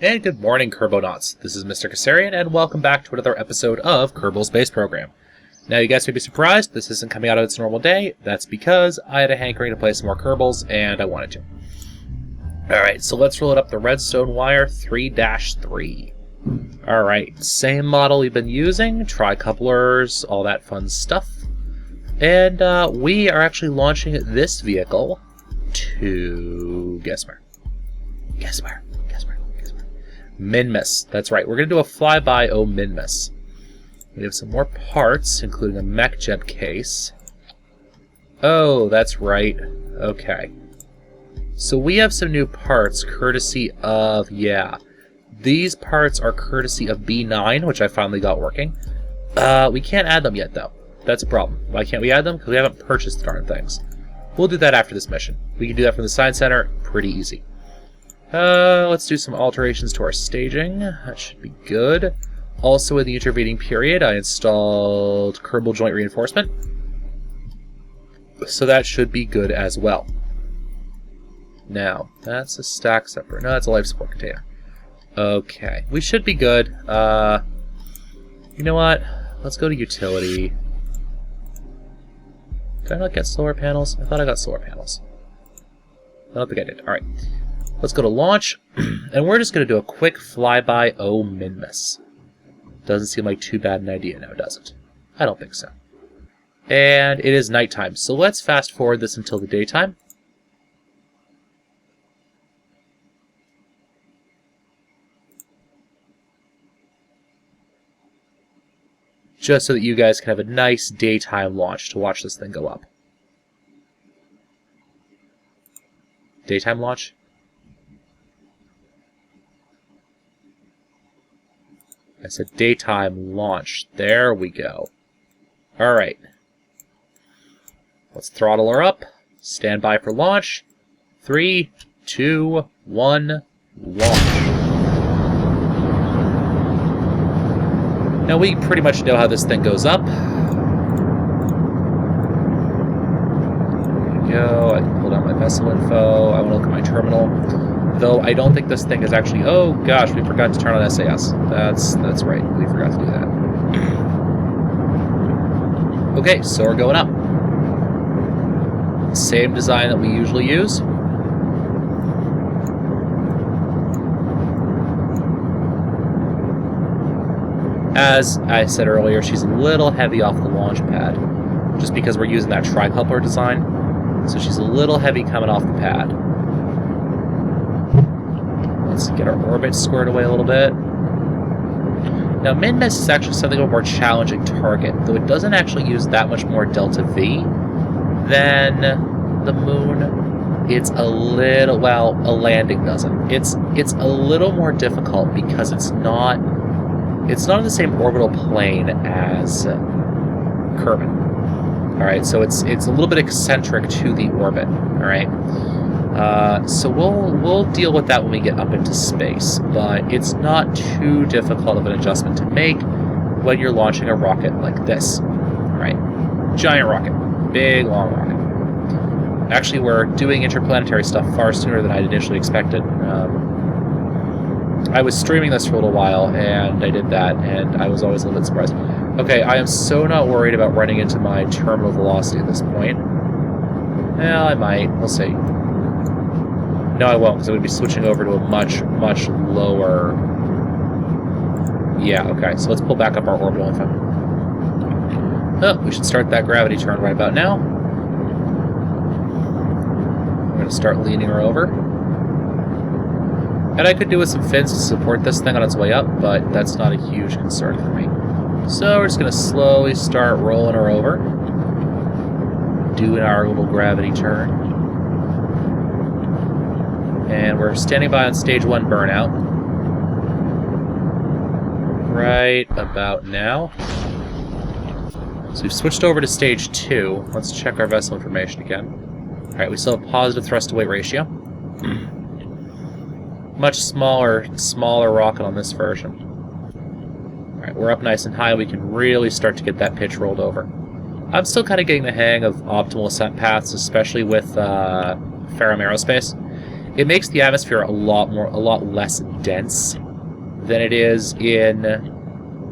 And good morning, Kerbonauts. This is Mr. Kassarian, and welcome back to another episode of Kerbal Space Program. Now, you guys may be surprised this isn't coming out on its normal day. That's because I had a hankering to play some more Kerbals, and I wanted to. Alright, so let's roll it up the Redstone Wire 3-3. Alright, same model we've been using, tri-couplers, all that fun stuff. And we are actually launching this vehicle to... guess where? Minmus. That's right. We're going to do a flyby Minmus. We have some more parts, including a mech jet case. Oh, that's right. Okay. So we have some new parts courtesy of, these parts are courtesy of B9, which I finally got working. We can't add them yet, though. That's a problem. Why can't we add them? Because we haven't purchased the darn things. We'll do that after this mission. We can do that from the Science Center. Pretty easy. Let's do some alterations to our staging. That should be good. Also, in the intervening period, I installed Kerbal joint reinforcement. So that should be good as well. Now, that's a stack separator. No, that's a life support container. Okay, we should be good. You know what? Let's go to utility. Did I not get solar panels? I thought I got solar panels. I don't think I did. Alright. Let's go to launch, and we're just going to do a quick flyby Minmus. Doesn't seem like too bad an idea now, does it? I don't think so. And it is nighttime, so let's fast forward this until the daytime. Just so that you guys can have a nice daytime launch to watch this thing go up. Daytime launch? I said daytime launch. There we go. Alright. Let's throttle her up. Stand by for launch. 3, 2, 1, launch. Now we pretty much know how this thing goes up. There we go. I can pull down my vessel info. I want to look at my terminal. Though I don't think this thing is actually... Oh gosh, we forgot to turn on SAS. That's right. We forgot to do that. Okay, so we're going up. Same design that we usually use. As I said earlier, she's a little heavy off the launch pad, just because we're using that tri-coupler design. So she's a little heavy coming off the pad. Let's get our orbit squared away a little bit. Now, Minmus is actually something of a more challenging target, though it doesn't actually use that much more delta V than the moon. It's a little... well, a landing doesn't. It's a little more difficult because it's not in the same orbital plane as Kerbal. Alright, so it's a little bit eccentric to the orbit. Alright? So we'll deal with that when we get up into space, but it's not too difficult of an adjustment to make when you're launching a rocket like this. Alright? Giant rocket. Big, long rocket. Actually, we're doing interplanetary stuff far sooner than I'd initially expected. I was streaming this for a little while, and I did that, and I was always a little bit surprised. Okay, I am so not worried about running into my terminal velocity at this point. Well, I might. We'll see. No, I won't, because I'm going to be switching over to a much, much lower... Yeah, okay, so let's pull back up our orbital info. Oh, we should start that gravity turn right about now. I'm going to start leaning her over. And I could do with some fins to support this thing on its way up, but that's not a huge concern for me. So we're just going to slowly start rolling her over. Doing our little gravity turn. And we're standing by on stage 1 burnout. Right about now. So we've switched over to stage 2. Let's check our vessel information again. Alright, we still have positive thrust-to-weight ratio. Much smaller rocket on this version. Alright, we're up nice and high. We can really start to get that pitch rolled over. I'm still kind of getting the hang of optimal ascent paths, especially with Ferrum Aerospace. it makes the atmosphere a lot less dense than it is in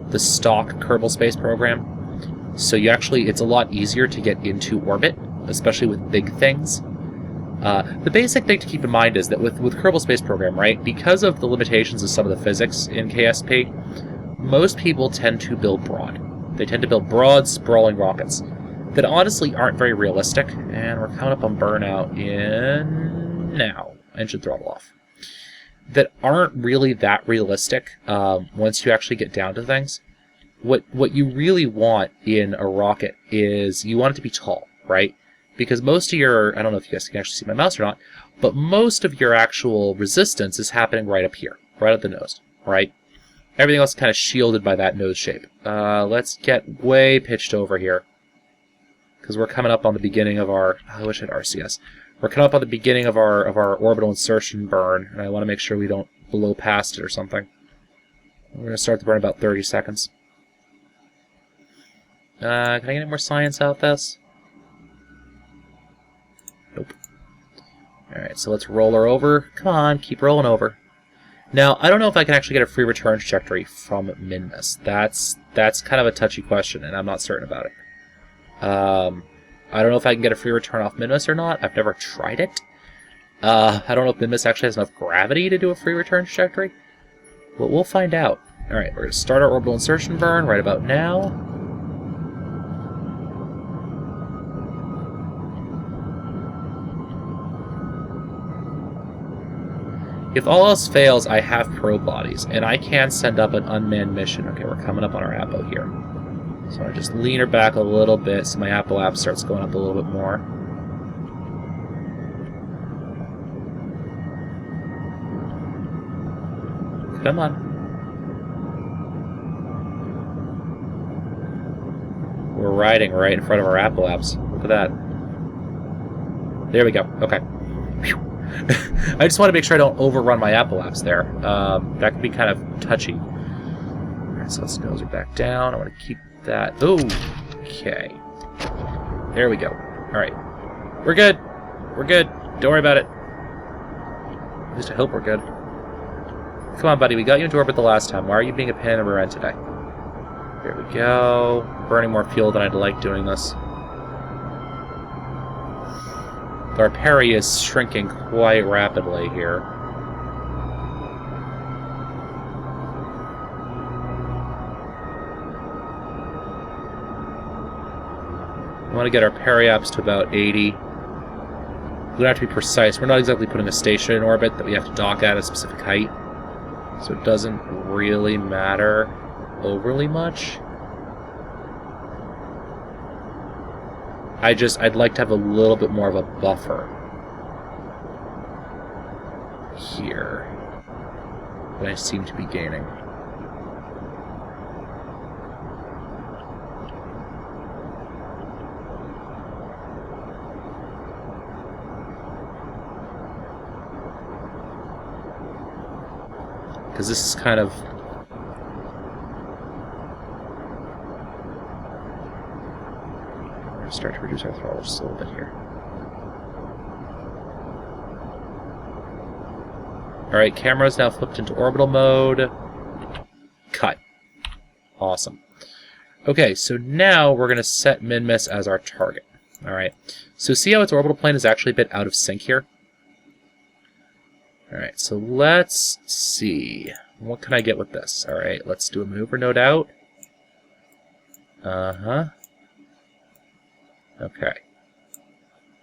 the stock Kerbal space program. So it's a lot easier to get into orbit, especially with big things. The basic thing to keep in mind is that with Kerbal space program, right, because of the limitations of some of the physics in KSP, most people tend to build broad. They tend to build broad, sprawling rockets that honestly aren't very realistic, and we're coming up on burnout in now. Engine throttle off. That aren't really that realistic once you actually get down to things. What you really want in a rocket is you want it to be tall, right? Because most of your, I don't know if you guys can actually see my mouse or not, but most of your actual resistance is happening right up here, right at the nose, right? Everything else is kind of shielded by that nose shape. Let's get way pitched over here, because we're coming up on the beginning of our, I wish I had RCS. We're coming up on the beginning of our orbital insertion burn, and I want to make sure we don't blow past it or something. We're going to start the burn in about 30 seconds. Can I get any more science out this? Nope. Alright, so let's roll her over. Come on, keep rolling over. Now, I don't know if I can actually get a free return trajectory from Minmus. That's kind of a touchy question, and I'm not certain about it. I don't know if I can get a free return off Minmus or not. I've never tried it. I don't know if Minmus actually has enough gravity to do a free return trajectory. But we'll find out. Alright, we're going to start our orbital insertion burn right about now. If all else fails, I have probe bodies, and I can send up an unmanned mission. Okay, we're coming up on our Apo here. So I just lean her back a little bit so my Apo app starts going up a little bit more. Come on. We're riding right in front of our Apo apps. Look at that. There we go. Okay. Whew. I just want to make sure I don't overrun my Apple apps there. That could be kind of touchy. Alright, so let's nose her back down. I want to keep that. Ooh, okay. There we go. Alright. We're good. We're good. Don't worry about it. At least I hope we're good. Come on, buddy. We got you into orbit the last time. Why are you being a pain in the rear end today? There we go. Burning more fuel than I'd like doing this. Our peri is shrinking quite rapidly here. We want to get our peri-apps to about 80. We don't have to be precise. We're not exactly putting a station in orbit that we have to dock at a specific height. So it doesn't really matter overly much. I'd like to have a little bit more of a buffer here that I seem to be gaining. Because this is kind of... start to reduce our throttle just a little bit here. Alright, camera's now flipped into orbital mode. Cut. Awesome. Okay, so now we're going to set Minmus as our target. Alright, so see how its orbital plane is actually a bit out of sync here? Alright, so let's see. What can I get with this? Alright, let's do a maneuver node out. Uh-huh. Okay.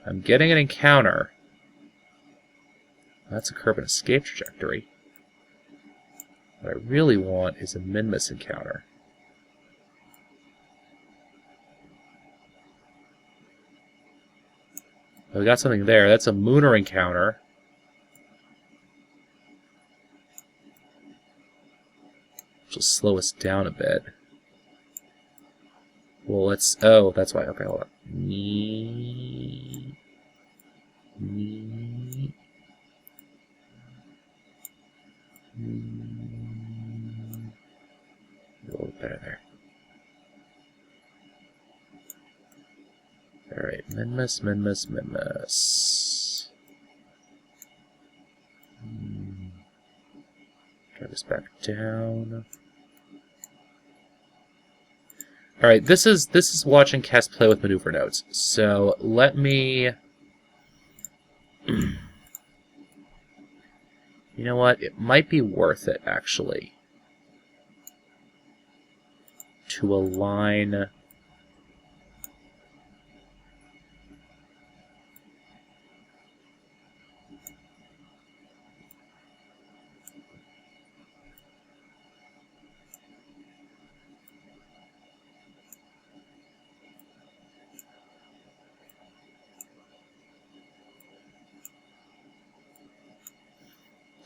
I'm getting an encounter. That's a curve and escape trajectory. What I really want is a Minmus encounter. Oh, we got something there. That's a Mooner encounter. Which will slow us down a bit. Well, let's... oh, that's why. Okay, hold on. A little bit better there. Alright, Minmus. this back down. Alright, this is watching Kess play with maneuver nodes. So let me... You know what? It might be worth it, actually, to align...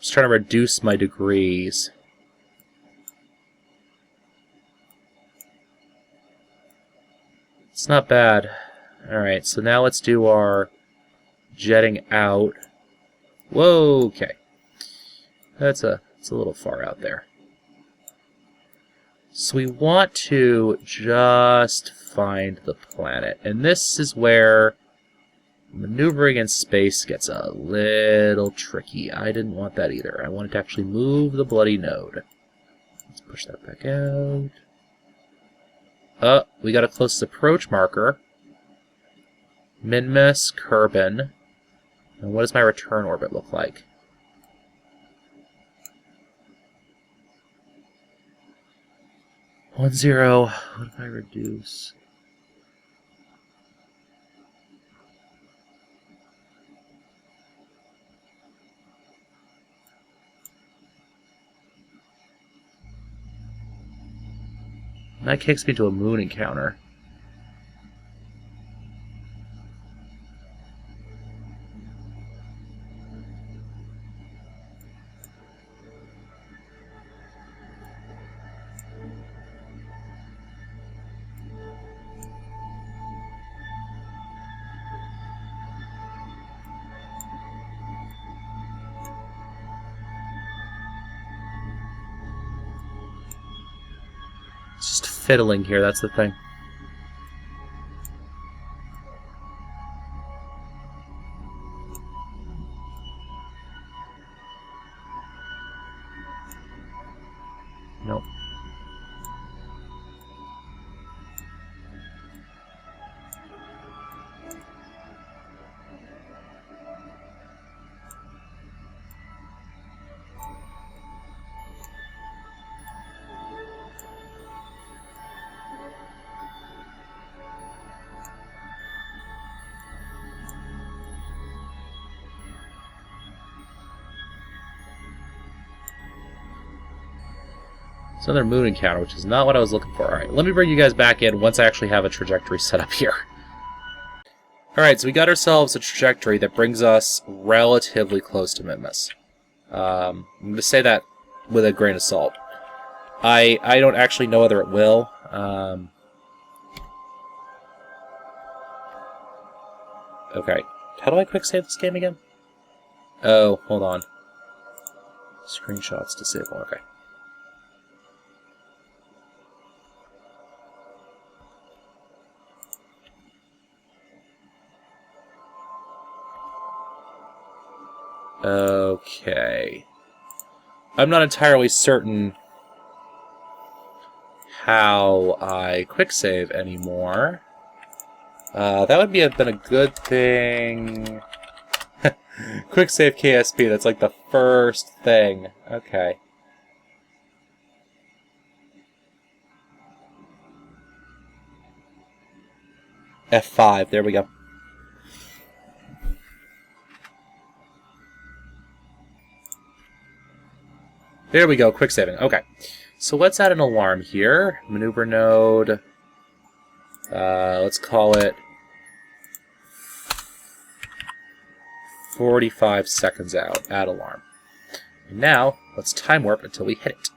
Just trying to reduce my degrees. It's not bad. Alright, so now let's do our jetting out. Whoa, okay. It's a little far out there. So we want to just find the planet. And this is where maneuvering in space gets a little tricky. I didn't want that either. I wanted to actually move the bloody node. Let's push that back out. We got a closest approach marker. Minmus, Kerbal. And what does my return orbit look like? What if I reduce? That kicks me to a moon encounter. Just fiddling here, that's the thing. Nope. It's another moon encounter, which is not what I was looking for. Alright, let me bring you guys back in once I actually have a trajectory set up here. Alright, so we got ourselves a trajectory that brings us relatively close to Minmus. I'm going to say that with a grain of salt. I don't actually know whether it will. Okay, how do I quick save this game again? Oh, hold on. Screenshots disable, okay. Okay. I'm not entirely certain how I quick save anymore. That would have been a good thing. Quick save KSP, that's like the first thing. Okay. F5, there we go. There we go, quick saving. Okay. So let's add an alarm here. Maneuver node. Let's call it 45 seconds out. Add alarm. And now, let's time warp until we hit it.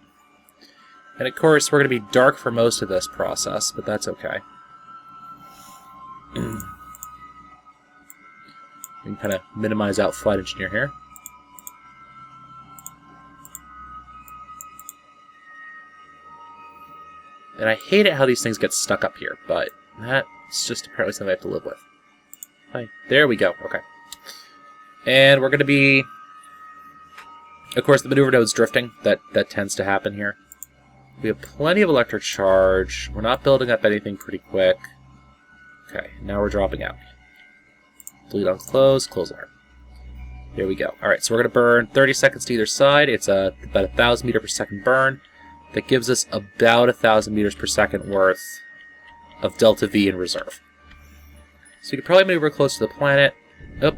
And of course, we're going to be dark for most of this process, but that's okay. We can kind of minimize out Flight Engineer here. And I hate it how these things get stuck up here, but that's just apparently something I have to live with. Hi. There we go. Okay. And we're going to be Of course, the maneuver node's drifting. That tends to happen here. We have plenty of electric charge. We're not building up anything pretty quick. Okay, now we're dropping out. Delete on close, close arm. There we go. Alright, so we're going to burn 30 seconds to either side. It's about 1,000 meter per second burn. That gives us about 1,000 meters per second worth of delta V in reserve. So we could probably maneuver close to the planet. Oh.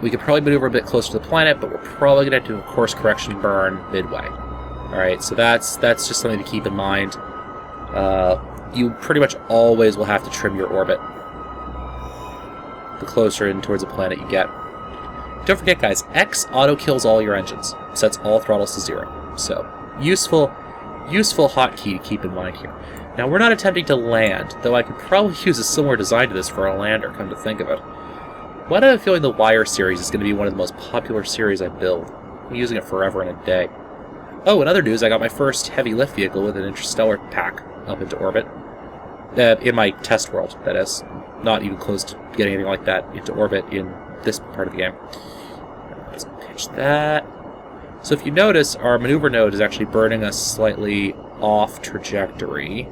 We could probably maneuver a bit closer to the planet, but we're probably going to do a course correction burn midway. Alright, so that's just something to keep in mind. You pretty much always will have to trim your orbit the closer in towards the planet you get. Don't forget, guys, X auto-kills all your engines. Sets all throttles to 0. So, useful hotkey to keep in mind here. Now, we're not attempting to land, though I could probably use a similar design to this for a lander, come to think of it. What I have a feeling the Wire series is going to be one of the most popular series I build. I'm using it forever and a day. Oh, in other news, I got my first heavy lift vehicle with an interstellar pack up into orbit. In my test world, that is. Not even close to getting anything like that into orbit in this part of the game. Let's pitch that. So if you notice, our maneuver node is actually burning us slightly off trajectory.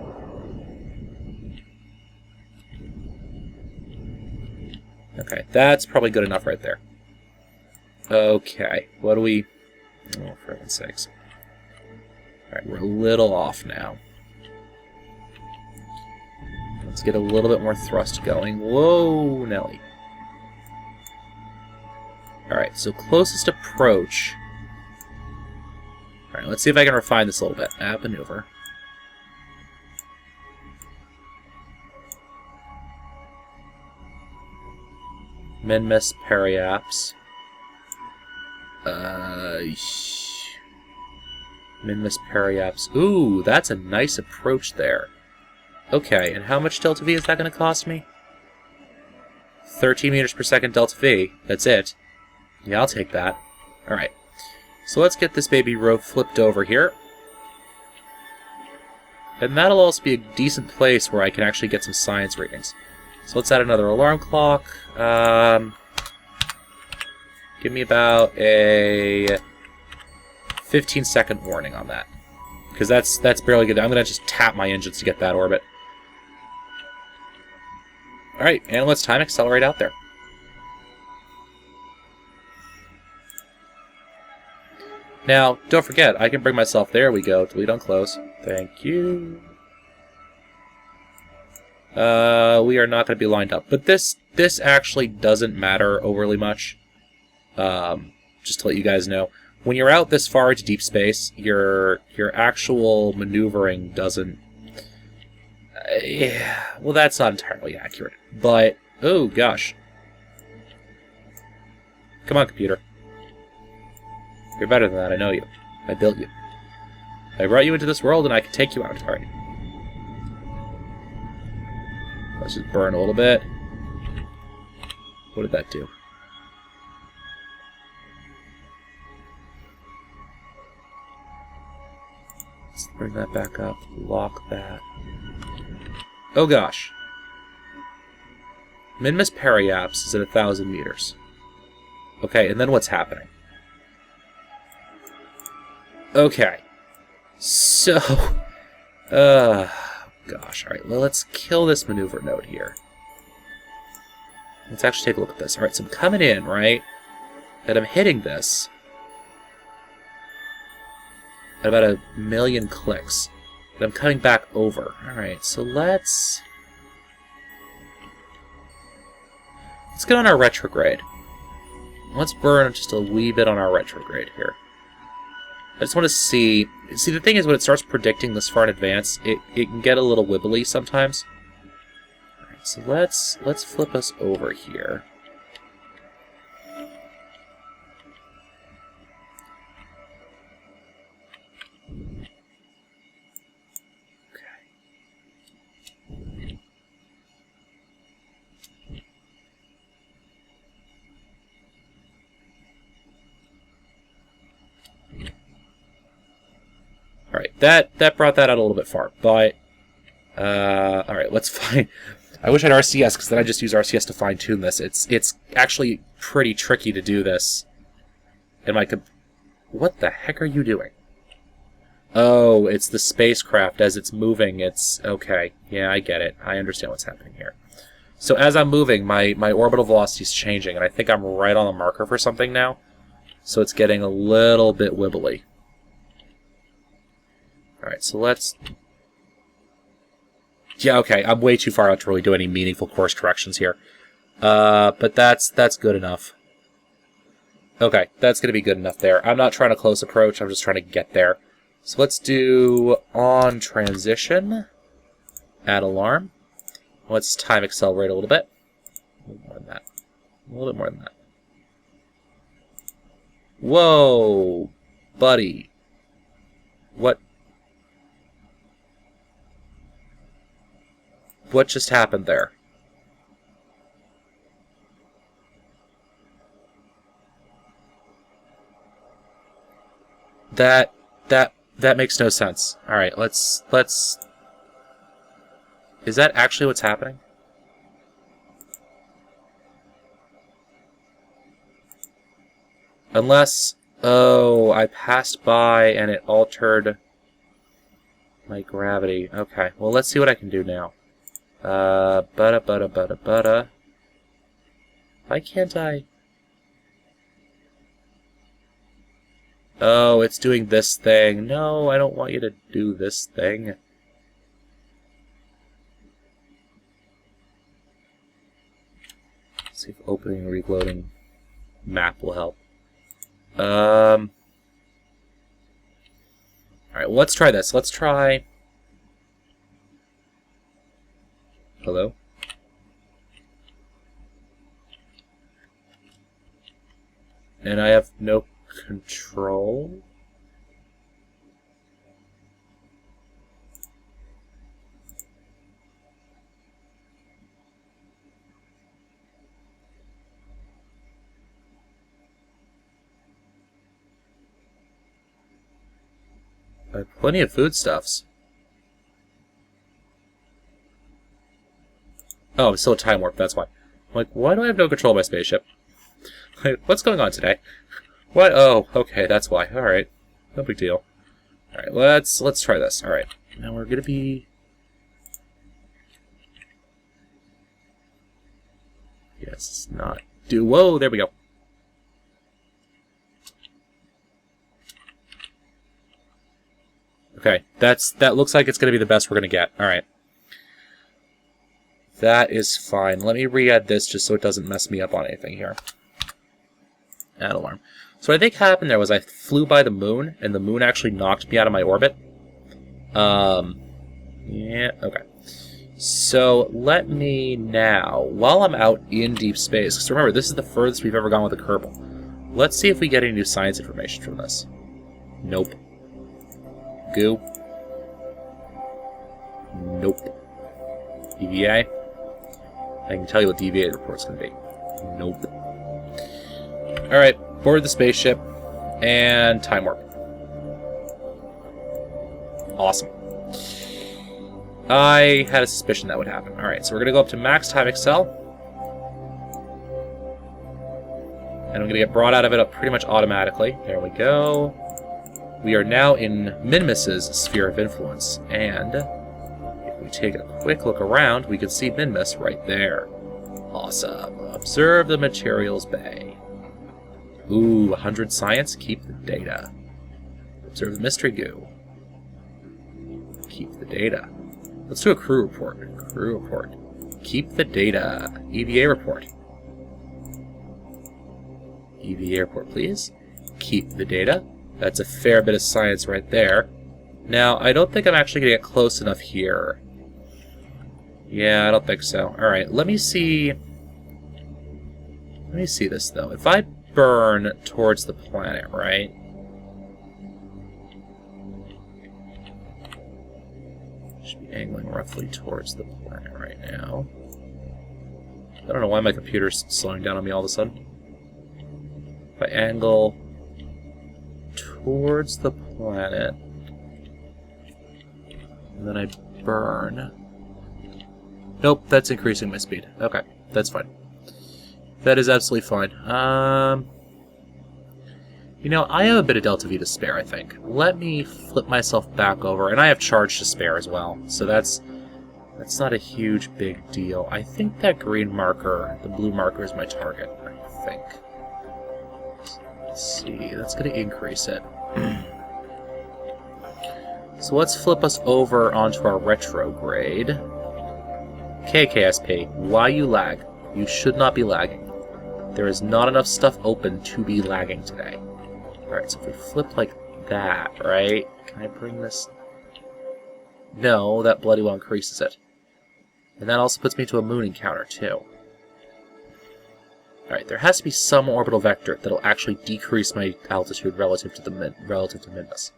Okay, that's probably good enough right there. Okay, what do we... Oh, for heaven's sakes. Alright, we're a little off now. Let's get a little bit more thrust going. Whoa, Nelly. Alright, so closest approach. Alright, let's see if I can refine this a little bit. Add maneuver. Minmus periaps. Minmus periaps. Ooh, that's a nice approach there. Okay, and how much delta V is that going to cost me? 13 meters per second delta V. That's it. Yeah, I'll take that. Alright. So let's get this baby rope flipped over here. And that'll also be a decent place where I can actually get some science readings. So let's add another alarm clock. Give me about a 15-second warning on that. Because that's barely good. I'm going to just tap my engines to get that orbit. Alright, and let's time accelerate out there. Now, don't forget, I can bring myself... There we go. Delete on close. Thank you. We are not going to be lined up. But this actually doesn't matter overly much. Just to let you guys know. When you're out this far into deep space, your actual maneuvering doesn't... yeah, well, that's not entirely accurate. But, oh gosh. Come on, computer. You're better than that, I know you. I built you. I brought you into this world and I can take you out. Alright. Let's just burn a little bit. What did that do? Let's bring that back up. Lock that. Oh gosh. Minmus periaps is at 1,000 meters. Okay, and then what's happening? Okay. So... gosh, alright, well, let's kill this maneuver node here. Let's actually take a look at this. Alright, so I'm coming in, right? And I'm hitting this at about 1 million clicks. And I'm coming back over. Alright, so let's get on our retrograde. Let's burn just a wee bit on our retrograde here. I just want to see... See, the thing is, when it starts predicting this far in advance, it can get a little wibbly sometimes. Alright, so let's flip us over here. Alright, that brought that out a little bit far, but... alright, let's find... I wish I had RCS, because then I just use RCS to fine-tune this. It's actually pretty tricky to do this. And what the heck are you doing? Oh, it's the spacecraft as it's moving. It's... Okay. Yeah, I get it. I understand what's happening here. So as I'm moving, my orbital velocity is changing, and I think I'm right on the marker for something now. So it's getting a little bit wibbly. Alright, so let's... Yeah, okay, I'm way too far out to really do any meaningful course corrections here. But that's good enough. Okay, that's going to be good enough there. I'm not trying to close approach, I'm just trying to get there. So let's do on transition, add alarm. Let's time accelerate a little bit. A little more than that. A little bit more than that. Whoa, buddy. What just happened there? That makes no sense. All right, let's. Is that actually what's happening? Unless, oh, I passed by and it altered my gravity. Okay, well, let's see what I can do now. Why can't I? Oh, it's doing this thing. No, I don't want you to do this thing. Let's see if opening and reloading map will help. Alright, well, let's try this. Let's try... Hello? And I have no control? I have plenty of foodstuffs. Oh, I'm still a time warp, that's why. I'm like, why do I have no control of my spaceship? Like, what's going on today? What? Oh, okay, that's why. Alright. No big deal. Alright, let's try this. Alright. Now we're gonna be... Yes, not do... Whoa, there we go. Okay, that looks like it's gonna be the best we're gonna get. Alright. That is fine. Let me re-add this just so it doesn't mess me up on anything here. Add alarm. So what I think happened there was I flew by the moon, and the moon actually knocked me out of my orbit. Yeah, okay. So let me now, while I'm out in deep space, because remember, this is the furthest we've ever gone with a Kerbal. Let's see if we get any new science information from this. Nope. Goo. Nope. EVA. I can tell you what the EVA report's going to be. Nope. Alright, board the spaceship, and time warp. Awesome. I had a suspicion that would happen. Alright, so we're going to go up to max time accel. And I'm going to get brought out of it pretty much automatically. There we go. We are now in Minmus's sphere of influence, and if we take a quick look around, we can see Minmus right there. Awesome. Observe the materials bay. Ooh, 100 science? Keep the data. Observe the mystery goo. Keep the data. Let's do a crew report. Crew report. Keep the data. EVA report. EVA report, please. Keep the data. That's a fair bit of science right there. Now, I don't think I'm actually going to get close enough here. Yeah, I don't think so. Alright, let me see... Let me see this, though. If I burn towards the planet, right? Should be angling roughly towards the planet right now. I don't know why my computer's slowing down on me all of a sudden. If I angle towards the planet, and then I burn. Nope, that's increasing my speed. Okay, that's fine. That is absolutely fine. You know, I have a bit of Delta V to spare, I think. Let me flip myself back over, and I have charge to spare as well, so that's not a huge big deal. I think that green marker, the blue marker, is my target, I think. Let's see, that's going to increase it. So let's flip us over onto our retrograde. Okay, KSP, why you lag? You should not be lagging. There is not enough stuff open to be lagging today. Alright, so if we flip like that, right? Can I bring this? No, that bloody well increases it. And that also puts me to a moon encounter, too. Alright, there has to be some orbital vector that'll actually decrease my altitude relative to Minmus.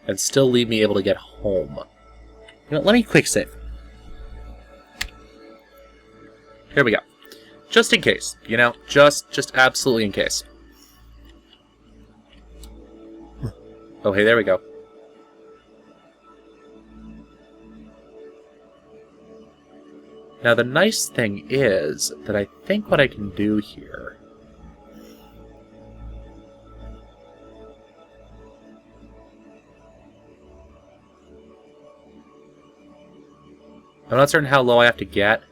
And still leave me able to get home. You know, let me quick save. Here we go. Just in case, you know? Just absolutely in case. Oh, hey, there we go. Now, the nice thing is that I think what I can do here... I'm not certain how low I have to get.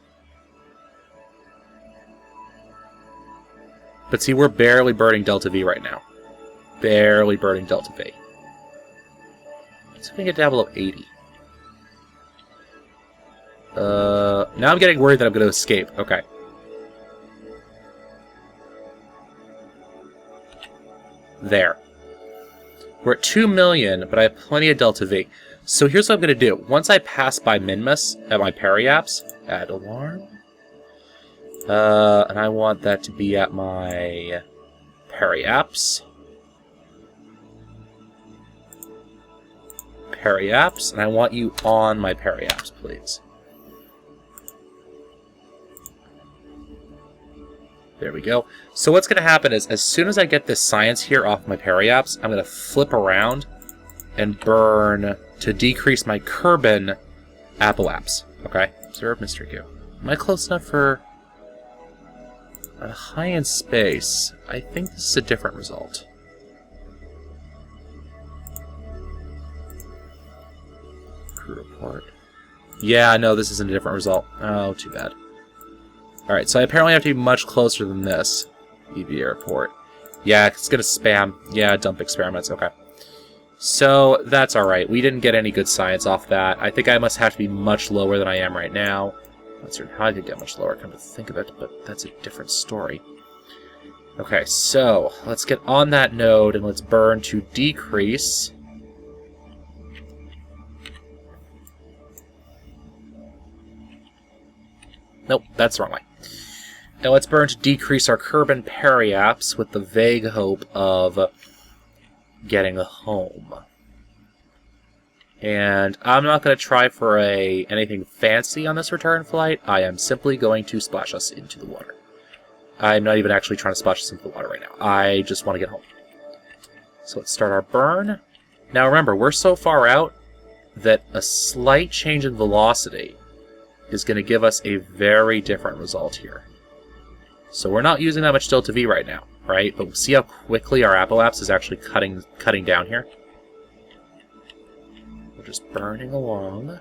But see, we're barely burning Delta V right now. Barely burning Delta V. Let's see if we can get down below 80. Now I'm getting worried that I'm going to escape. Okay. There. We're at 2 million, but I have plenty of Delta V. So here's what I'm going to do. Once I pass by Minmus at my periapse, add alarm. And I want that to be at my periapse. Periapse, and I want you on my periapse, please. There we go. So what's going to happen is, as soon as I get this science here off my periapse, I'm going to flip around and burn to decrease my Kerbal apoapse. Okay? Observe Mystery Goo. Am I close enough for... high in space? I think this is a different result. Crew report. Yeah, no, this isn't a different result. Oh, too bad. Alright, so I apparently have to be much closer than this. EVA report. Yeah, it's gonna spam. Yeah, dump experiments. Okay. So, that's alright. We didn't get any good science off that. I think I must have to be much lower than I am right now. I'm not certain how I could get much lower, come to think of it, but that's a different story. Okay, so, let's get on that node and let's burn to decrease. Nope, that's the wrong way. Now let's burn to decrease our Kerbal periapse with the vague hope of getting home. And I'm not going to try for anything fancy on this return flight. I am simply going to splash us into the water. I'm not even actually trying to splash us into the water right now. I just want to get home. So let's start our burn. Now remember, we're so far out that a slight change in velocity is going to give us a very different result here. So we're not using that much Delta V right now, right? But see how quickly our apoapse is actually cutting down here? We're just burning along.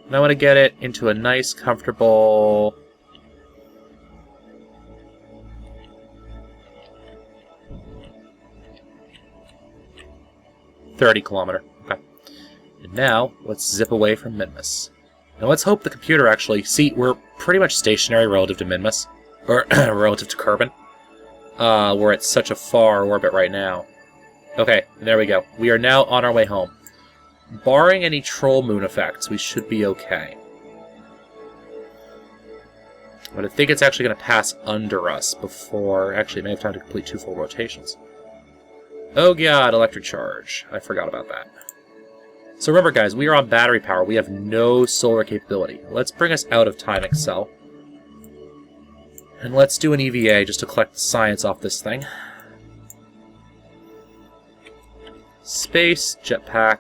And I want to get it into a nice, comfortable... .30 km. Okay. And now, let's zip away from Minmus. Now let's hope the computer actually... See, we're pretty much stationary relative to Minmus. Or relative to Kerbal. We're at such a far orbit right now. Okay, there we go. We are now on our way home. Barring any troll moon effects, we should be okay. But I think it's actually going to pass under us before... Actually, it may have time to complete 2 full rotations. Oh god, electric charge. I forgot about that. So remember, guys, we are on battery power. We have no solar capability. Let's bring us out of time Excel. And let's do an EVA just to collect the science off this thing. Space, jetpack,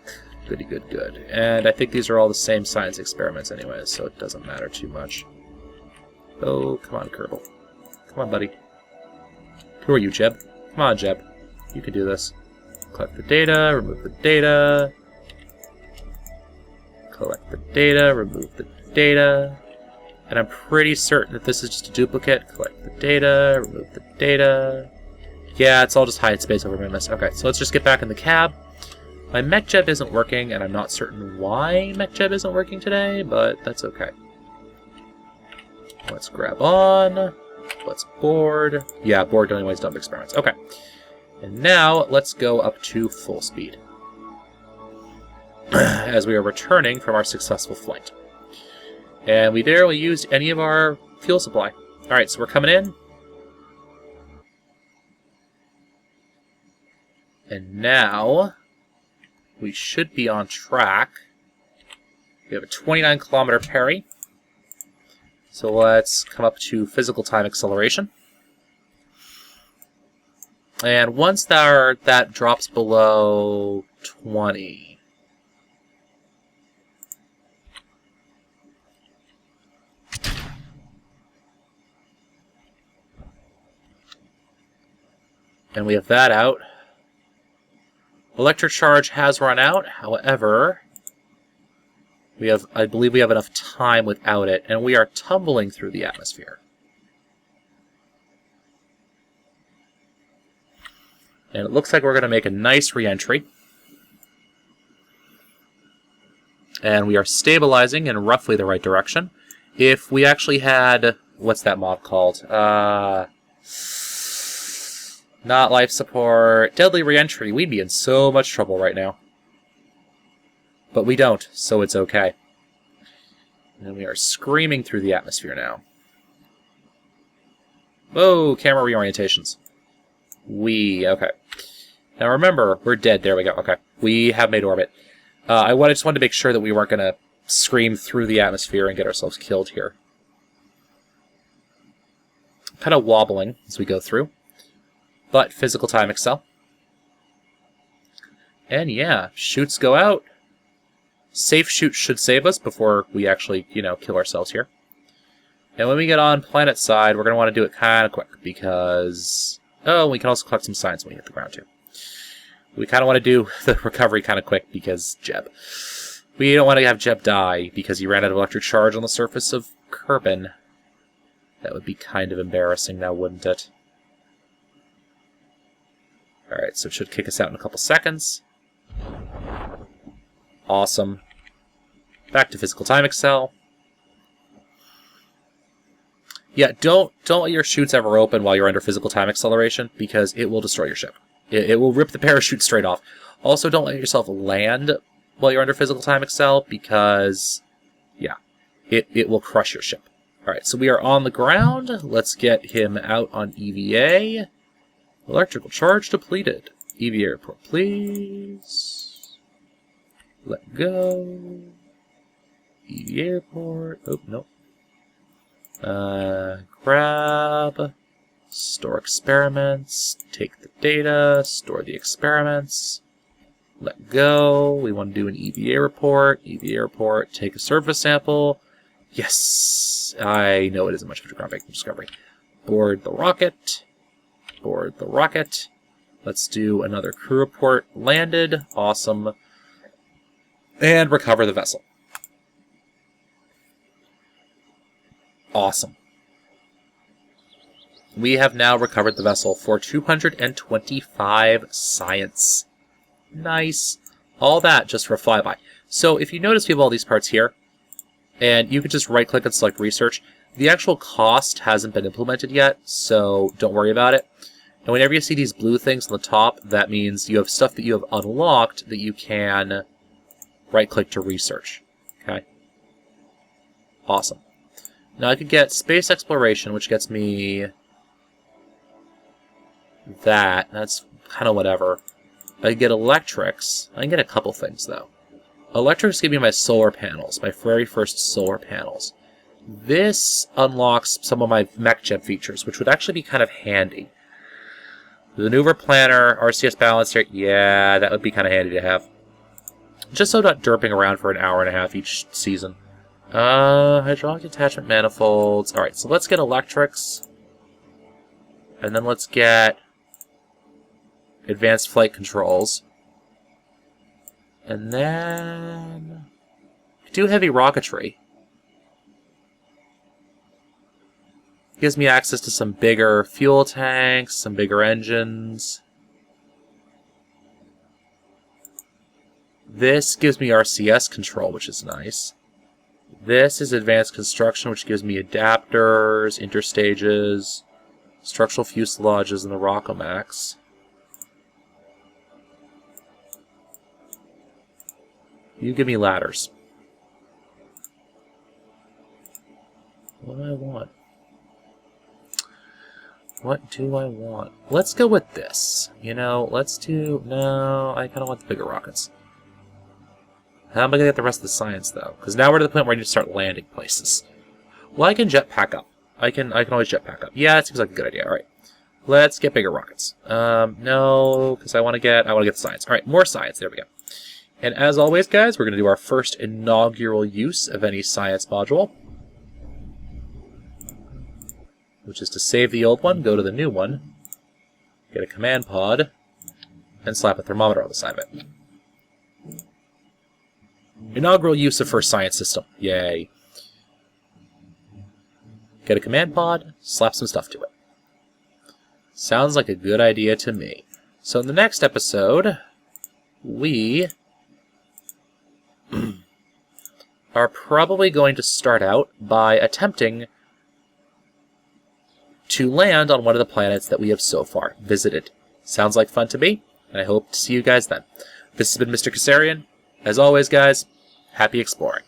Goody, good, good. And I think these are all the same science experiments anyway, so it doesn't matter too much. Oh, come on, Kerbal. Come on, buddy. Who are you, Jeb? Come on, Jeb. You can do this. Collect the data, remove the data. Collect the data, remove the data. And I'm pretty certain that this is just a duplicate. Collect the data, remove the data. Yeah, it's all just hide space over Minmus. Okay, so let's just get back in the cab. My MechJeb isn't working, and I'm not certain why MechJeb isn't working today, but that's okay. Let's grab on. Let's board. Yeah, board don't always dump experiments. Okay. And now, let's go up to full speed. As we are returning from our successful flight. And we barely used any of our fuel supply. Alright, so we're coming in. And now, we should be on track. We have a 29-kilometer parry. So let's come up to physical time acceleration. And once that drops below 20... and we have that out. Electric charge has run out, however, I believe we have enough time without it, and we are tumbling through the atmosphere. And it looks like we're going to make a nice re-entry. And we are stabilizing in roughly the right direction. If we actually had... what's that mod called? Not life support. Deadly re-entry. We'd be in so much trouble right now. But we don't, so it's okay. And we are screaming through the atmosphere now. Whoa, camera reorientations. Okay. Now remember, we're dead. There we go. Okay. We have made orbit. I just wanted to make sure that we weren't going to scream through the atmosphere and get ourselves killed here. Kind of wobbling as we go through. But physical time excel. And yeah, chutes go out. Safe chute should save us before we actually, kill ourselves here. And when we get on planet side, we're going to want to do it kind of quick because... oh, we can also collect some science when we hit the ground too. We kind of want to do the recovery kind of quick because Jeb. We don't want to have Jeb die because he ran out of electric charge on the surface of Kerbin. That would be kind of embarrassing now, wouldn't it? Alright, so it should kick us out in a couple seconds. Awesome. Back to physical time excel. Yeah, don't let your chutes ever open while you're under physical time acceleration, because it will destroy your ship. It will rip the parachute straight off. Also, don't let yourself land while you're under physical time excel, because, yeah, it will crush your ship. Alright, so we are on the ground. Let's get him out on EVA. Electrical charge depleted. EVA report, please. Let go. EVA report. Oh, no. Grab. Store experiments. Take the data. Store the experiments. Let go. We want to do an EVA report. EVA report. Take a surface sample. Yes. I know it isn't much of a groundbreaking discovery. Board the rocket. Board the rocket. Let's do another crew report. Landed. Awesome. And recover the vessel. Awesome. We have now recovered the vessel for 225 science. Nice. All that just for Flyby. So if you notice we have all these parts here, and you can just right-click and select research. The actual cost hasn't been implemented yet, so don't worry about it. And whenever you see these blue things on the top, that means you have stuff that you have unlocked that you can right-click to research. Okay? Awesome. Now I could get space exploration, which gets me that. That's kind of whatever. I can get electrics. I can get a couple things, though. Electrics give me my solar panels, my very first solar panels. This unlocks some of my MechJeb features, which would actually be kind of handy. The maneuver planner, RCS balancer, yeah, that would be kind of handy to have. Just so not derping around for an hour and a half each season. Hydraulic attachment manifolds. Alright, so let's get electrics. And then let's get advanced flight controls. And then do heavy rocketry. Gives me access to some bigger fuel tanks, some bigger engines. This gives me RCS control, which is nice. This is advanced construction, which gives me adapters, interstages, structural fuselages, and the Rockomax. You give me ladders. What do I want? What do I want? Let's go with this. You know, let's do... No, I kind of want the bigger rockets. How am I going to get the rest of the science, though? Because now we're to the point where I need to start landing places. Well, I can jetpack up. I can always jetpack up. Yeah, it seems like a good idea. All right. Let's get bigger rockets. No, because I want to get the science. All right, more science. There we go. And as always, guys, we're going to do our first inaugural use of any science module, which is to save the old one, go to the new one, get a command pod, and slap a thermometer on the side of it. Inaugural use of first science system. Yay. Get a command pod, slap some stuff to it. Sounds like a good idea to me. So in the next episode, we are probably going to start out by attempting to land on one of the planets that we have so far visited. Sounds like fun to me, and I hope to see you guys then. This has been Mr. Kassarian. As always, guys, happy exploring.